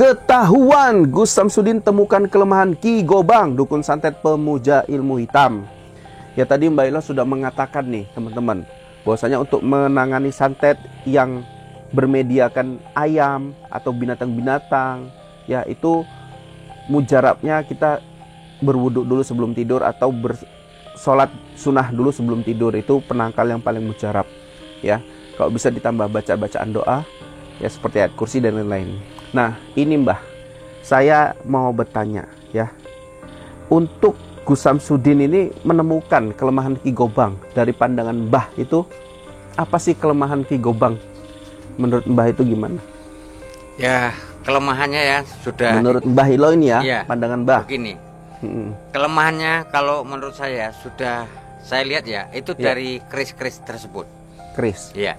Ketahuan Gus Samsudin temukan kelemahan Ki Gobang, dukun santet pemuja ilmu hitam. Ya tadi Mbak Elo sudah mengatakan nih teman-teman, bahwasanya untuk menangani santet yang bermediakan ayam atau binatang-binatang, ya itu mujarabnya kita berwuduk dulu sebelum tidur atau bersolat sunnah dulu sebelum tidur. Itu penangkal yang paling mujarab. Ya, kalau bisa ditambah bacaan doa, ya seperti ayat kursi dan lain-lain. Nah, ini Mbah, saya mau bertanya ya. Untuk Gus Samsudin ini menemukan kelemahan Ki Gobang dari pandangan Mbah itu apa sih kelemahan Ki Gobang? Menurut Mbah itu gimana? Ya, kelemahannya ya sudah menurut Mbah Ilo ini ya, ya pandangan Mbah. Begini. Kelemahannya kalau menurut saya sudah saya lihat ya, itu dari keris-keris tersebut. Keris? Iya.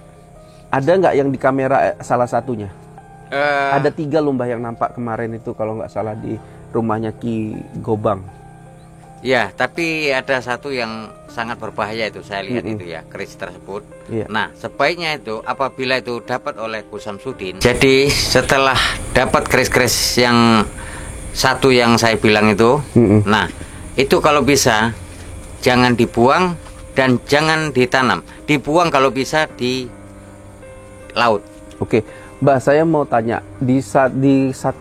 Ada nggak yang di kamera salah satunya? Ada 3 loh Mbah yang nampak kemarin itu kalau nggak salah di rumahnya Ki Gobang. Ya, tapi ada satu yang sangat berbahaya itu saya lihat itu ya, keris tersebut. Nah, sebaiknya itu apabila itu dapat oleh Gus Samsudin. Jadi setelah dapat keris-keris yang satu yang saya bilang itu, nah itu kalau bisa jangan dibuang dan jangan ditanam. Dibuang kalau bisa di laut. Oke, Mbak, saya mau tanya, di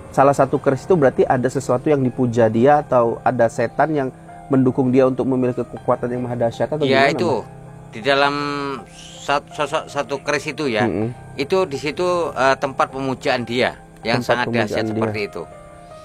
salah satu keris itu berarti ada sesuatu yang dipuja dia atau ada setan yang mendukung dia untuk memiliki kekuatan yang maha dahsyat atau ya gimana, itu Mbak? Di dalam satu keris itu ya, itu di situ tempat pemujaan dia yang Tempat sangat dahsyat pemujaan seperti itu.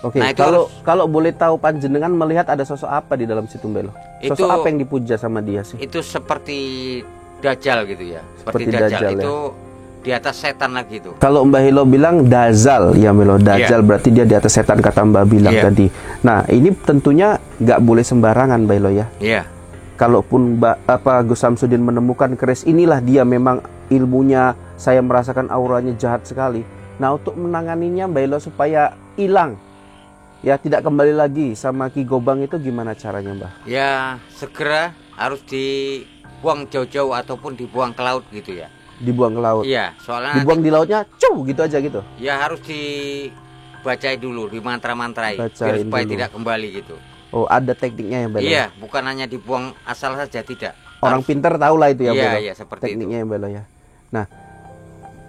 Oke, Nah, itu kalau boleh tahu panjenengan melihat ada sosok apa di dalam situ Mbelo? Sosok apa yang dipuja sama dia sih? Itu seperti Dajjal gitu ya. Seperti Dajjal itu ya? Di atas setan lagi itu. Kalau Mbah Hilo bilang Dazal ya Melo, Dajjal berarti dia di atas setan kata Mbak bilang tadi. Nah, ini tentunya nggak boleh sembarangan Mbah Hilo ya. Iya. Kalaupun Gus Samsudin menemukan keris inilah dia memang ilmunya, saya merasakan auranya jahat sekali. Nah, untuk menanganinya Mbah Hilo supaya hilang, ya tidak kembali lagi sama Ki Gobang itu gimana caranya Mbah? Ya segera harus dibuang jauh-jauh ataupun dibuang ke laut gitu ya. Dibuang ke laut? Iya, soalnya dibuang di lautnya, gitu aja gitu? Ya harus dibacai dulu, dimantra-mantrai biar supaya dulu. Tidak kembali gitu. Oh, ada tekniknya ya Mbah? Iya, bukan hanya dibuang asal saja, tidak. Orang pintar tahu lah itu ya Mbah? Iya, seperti tekniknya itu. Ya Mbah ya. Nah,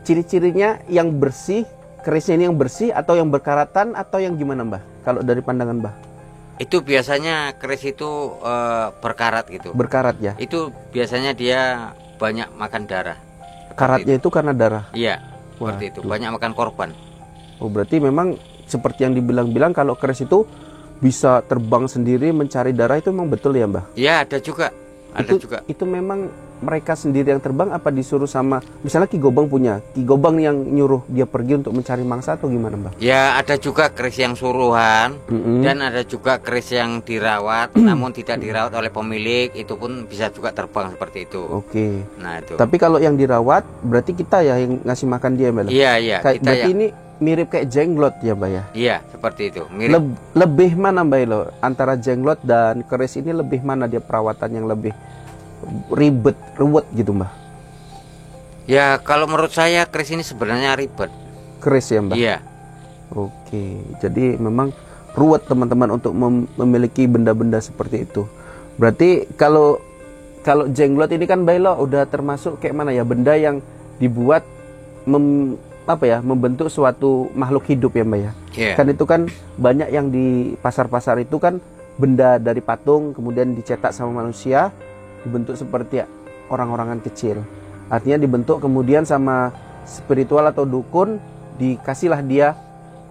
ciri-cirinya yang bersih, kerisnya ini yang bersih atau yang berkaratan atau yang gimana Mbah? Kalau dari pandangan Mbah? Itu biasanya keris itu berkarat gitu. Berkarat ya? Itu biasanya dia banyak makan darah. Karatnya itu karena darah? Iya, seperti itu. Banyak makan korban. Oh, berarti memang seperti yang dibilang-bilang kalau keris itu bisa terbang sendiri mencari darah, itu memang betul ya Mbah? Iya, ada juga. Itu memang mereka sendiri yang terbang apa disuruh sama, misalnya Ki Gobang punya, Ki Gobang yang nyuruh dia pergi untuk mencari mangsa atau gimana Mbah? Ya, ada juga keris yang suruhan dan ada juga keris yang dirawat namun tidak dirawat oleh pemilik, itu pun bisa juga terbang seperti itu. Oke. Nah, itu. Tapi kalau yang dirawat berarti kita ya yang ngasih makan dia Mbah? Iya, berarti ini mirip kayak jenglot ya Mbah ya? Iya, seperti itu. Mirip. Lebih mana Mbah Ilo? Antara jenglot dan keris ini lebih mana dia perawatan yang lebih ruwet gitu Mbah? Ya, kalau menurut saya keris ini sebenarnya ribet. Keris ya Mbah? Iya. Oke, jadi memang ruwet teman-teman untuk memiliki benda-benda seperti itu. Berarti kalau jenglot ini kan Mbah Ilo udah termasuk kayak mana ya, benda yang dibuat membentuk suatu makhluk hidup ya Mbak ya. Kan itu kan banyak yang di pasar-pasar itu kan benda dari patung kemudian dicetak sama manusia, dibentuk seperti orang-orangan kecil. Artinya dibentuk kemudian sama spiritual atau dukun, dikasihlah dia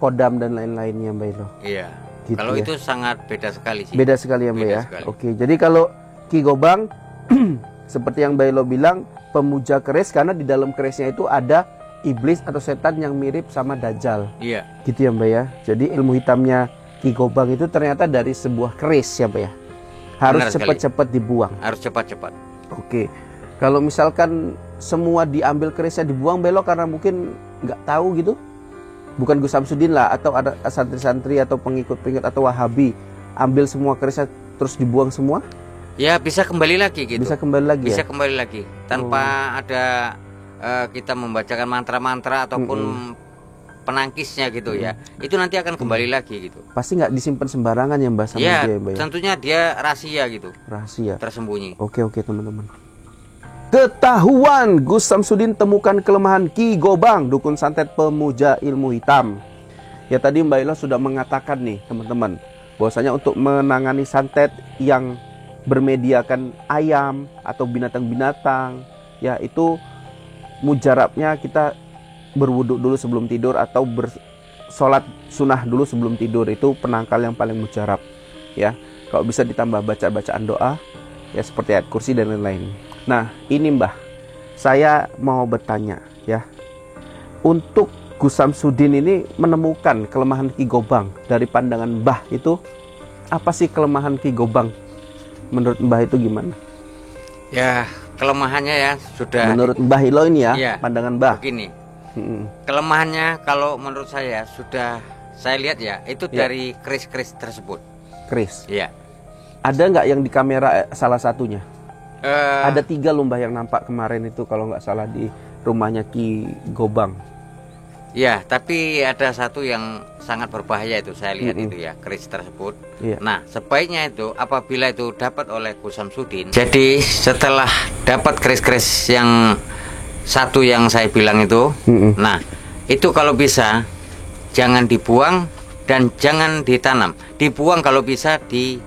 kodam dan lain-lainnya Mbak Ilo. Iya. Gitu kalau ya. itu sangat beda sekali sih. Beda sekali ya Mbak ya. Sekali. Oke, jadi kalau Ki Gobang seperti yang Mbak Ilo bilang, pemuja keris karena di dalam kerisnya itu ada iblis atau setan yang mirip sama Dajjal. Iya. Gitu ya Mbak ya. Jadi ilmu hitamnya Ki Gobang itu ternyata dari sebuah keris ya Mbak ya. Harus cepat-cepat dibuang. Harus cepat-cepat. Oke. Kalau misalkan semua diambil kerisnya dibuang Mbak Ilo karena mungkin nggak tahu gitu. Bukan Gus Samsudin lah atau ada santri-santri atau pengikut-pengikut atau Wahabi ambil semua kerisnya terus dibuang semua? Ya bisa kembali lagi gitu. Bisa kembali lagi. Bisa ya? kembali lagi tanpa ada kita membacakan mantra-mantra ataupun penangkisnya gitu ya, itu nanti akan kembali lagi gitu. Pasti nggak disimpan sembarangan ya Mbah sama Ya, dia ya Mbah ya? tentunya dia rahasia gitu, Rahasia. tersembunyi. Oke teman-teman. Ketahuan Gus Samsudin temukan kelemahan Ki Gobang, dukun santet pemuja ilmu hitam. Ya tadi Mbak Ila sudah mengatakan nih teman-teman, bahwasanya untuk menangani santet yang bermediakan ayam atau binatang-binatang, ya itu mujarabnya kita berwuduk dulu sebelum tidur atau bersolat sunnah dulu sebelum tidur, itu penangkal yang paling mujarab ya. Kalau bisa ditambah bacaan doa ya seperti ayat kursi dan lain-lain. Nah ini Mbah, saya mau bertanya ya, untuk Gus Samsudin ini menemukan kelemahan Ki Gobang, dari pandangan Mbah itu apa sih kelemahan Ki Gobang? Menurut Mbah itu gimana? Ya, kelemahannya ya sudah menurut Mbah Ilo ini ya, ya, pandangan Mbah. Begini. Kelemahannya kalau menurut saya sudah saya lihat ya, itu dari keris-keris tersebut. Keris? Iya. Ada nggak yang di kamera salah satunya? Ada 3 loh Mbah yang nampak kemarin itu kalau nggak salah di rumahnya Ki Gobang. Ya, tapi ada satu yang sangat berbahaya itu saya lihat itu ya, keris tersebut. Nah, sebaiknya itu apabila itu dapat oleh Gus Samsudin, jadi setelah dapat keris-keris yang satu yang saya bilang itu, nah itu kalau bisa jangan dibuang dan jangan ditanam. Dibuang kalau bisa di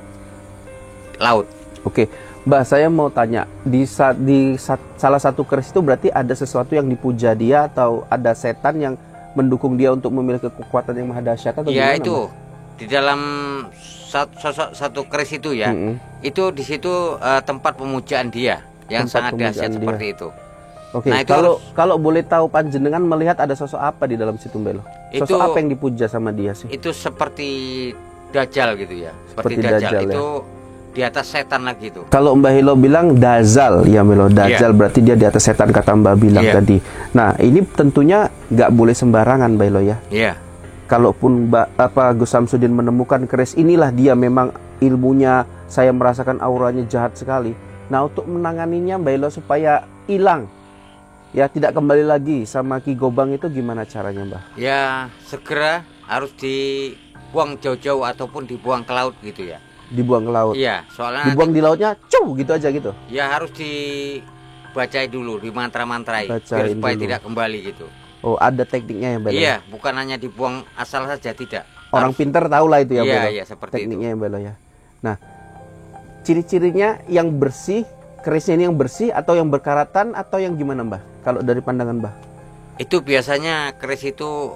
laut. Oke, Mbak, saya mau tanya, di salah satu keris itu berarti ada sesuatu yang dipuja dia atau ada setan yang mendukung dia untuk memiliki kekuatan yang maha dahsyat atau ya gimana, itu Mbak? Di dalam satu keris itu ya, itu di situ tempat pemujaan dia yang Tempat sangat dahsyat pemujaan seperti dia. itu. Oke, Nah, itu kalau boleh tahu panjenengan melihat ada sosok apa di dalam situ Mbelo? Sosok Itu- apa yang dipuja sama dia sih? Itu seperti Dajjal gitu ya, Seperti seperti Dajjal, Dajjal, ya. itu di atas setan lagi itu. Kalau Mbah Hilo bilang Dajjal ya Melo, Dajjal berarti dia di atas setan kata Mbah bilang tadi. Nah ini tentunya nggak boleh sembarangan Mbah Hilo ya. Iya. Kalaupun Gus Samsudin menemukan keris inilah dia memang ilmunya, saya merasakan auranya jahat sekali. Nah untuk menanganinya Mbah Hilo supaya hilang, ya tidak kembali lagi sama Ki Gobang itu gimana caranya Mbah? Ya segera harus dibuang jauh-jauh ataupun dibuang ke laut gitu ya. Dibuang ke laut? Iya, soalnya dibuang di lautnya, gitu aja gitu? Ya harus dibacai dulu, dimantra-mantrai biar Bacain supaya dulu. tidak kembali gitu. Oh ada tekniknya ya Mbak? Iya, bukan hanya dibuang asal saja, tidak. Orang pinter tahu lah itu ya Mbak? Iya, seperti tekniknya itu. ya Mbak ya. Nah, ciri-cirinya yang bersih, kerisnya ini yang bersih atau yang berkaratan atau yang gimana Mbah? Kalau dari pandangan Mbah? Itu biasanya keris itu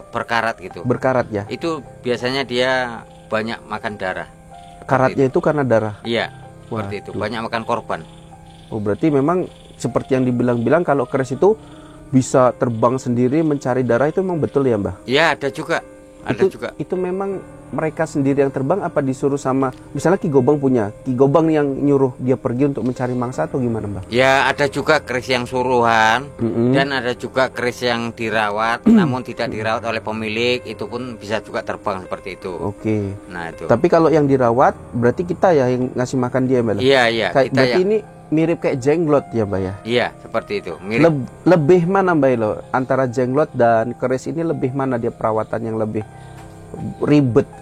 berkarat gitu. Berkarat ya? Itu biasanya dia banyak makan darah. Karatnya itu karena darah? Iya, seperti itu. Banyak makan korban. Oh berarti memang seperti yang dibilang-bilang kalau keris itu bisa terbang sendiri mencari darah, itu memang betul ya Mbah? Iya, ada juga. Ada juga. Itu memang mereka sendiri yang terbang apa disuruh sama, misalnya Ki Gobang punya, Ki Gobang yang nyuruh dia pergi untuk mencari mangsa atau gimana Mbah? Ya ada juga keris yang suruhan dan ada juga keris yang dirawat namun tidak dirawat oleh pemilik, itu pun bisa juga terbang seperti itu. Oke. Nah itu. Tapi kalau yang dirawat berarti kita ya yang ngasih makan dia Mbak? Iya iya. Berarti ini mirip kayak jenglot ya Mbak ya? Iya seperti itu. Mirip. Lebih mana Mbak Ilo antara jenglot dan keris ini, lebih mana dia perawatan yang lebih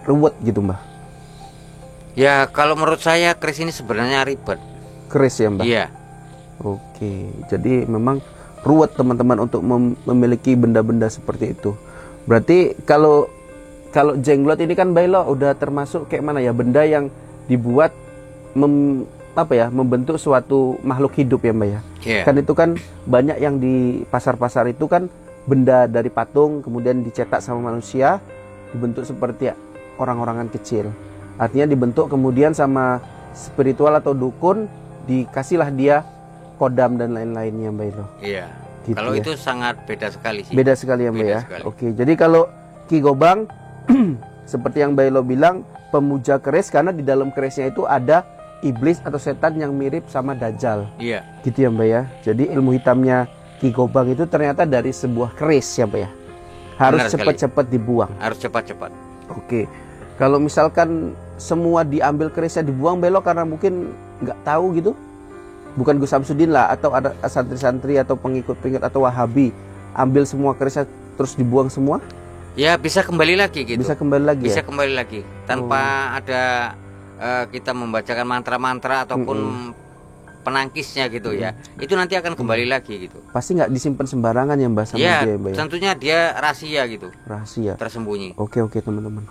ruwet gitu Mbah? Ya kalau menurut saya keris ini sebenarnya ribet. Keris ya Mbah? Iya. Oke, jadi memang ruwet teman-teman untuk memiliki benda-benda seperti itu. Berarti kalau jenglot ini kan Mbak Ilo udah termasuk kayak mana ya, benda yang dibuat membentuk suatu makhluk hidup ya Mbak ya? Yeah. Kan itu kan banyak yang di pasar-pasar itu kan benda dari patung kemudian dicetak sama manusia, dibentuk seperti orang-orangan kecil. Artinya dibentuk kemudian sama spiritual atau dukun, dikasihlah dia kodam dan lain-lainnya Mbak Ilo. Iya. Gitu kalau ya. itu sangat beda sekali sih. Beda sekali ya Mbak Beda ya. sekali. Oke, jadi kalau Ki Gobang seperti yang Mbak Ilo bilang, pemuja keris karena di dalam kerisnya itu ada iblis atau setan yang mirip sama Dajjal. Iya. Gitu ya Mbak ya. Jadi ilmu hitamnya Ki Gobang itu ternyata dari sebuah keris ya Mbak ya. Harus cepat-cepat dibuang. Harus cepat-cepat. Oke. Kalau misalkan semua diambil kerisnya dibuang belok karena mungkin nggak tahu gitu, bukan Gus Samsudin lah atau ada santri-santri atau pengikut-pengikut atau Wahabi ambil semua kerisnya terus dibuang semua? Ya bisa kembali lagi gitu. Bisa kembali lagi. Bisa ya? kembali lagi tanpa ada kita membacakan mantra-mantra ataupun penangkisnya gitu ya. Itu nanti akan kembali lagi gitu. Pasti nggak disimpan sembarangan ya Mbak sama Ya, dia ya Mbak ya? tentunya dia rahasia gitu. Rahasia. Tersembunyi. Oke teman-teman.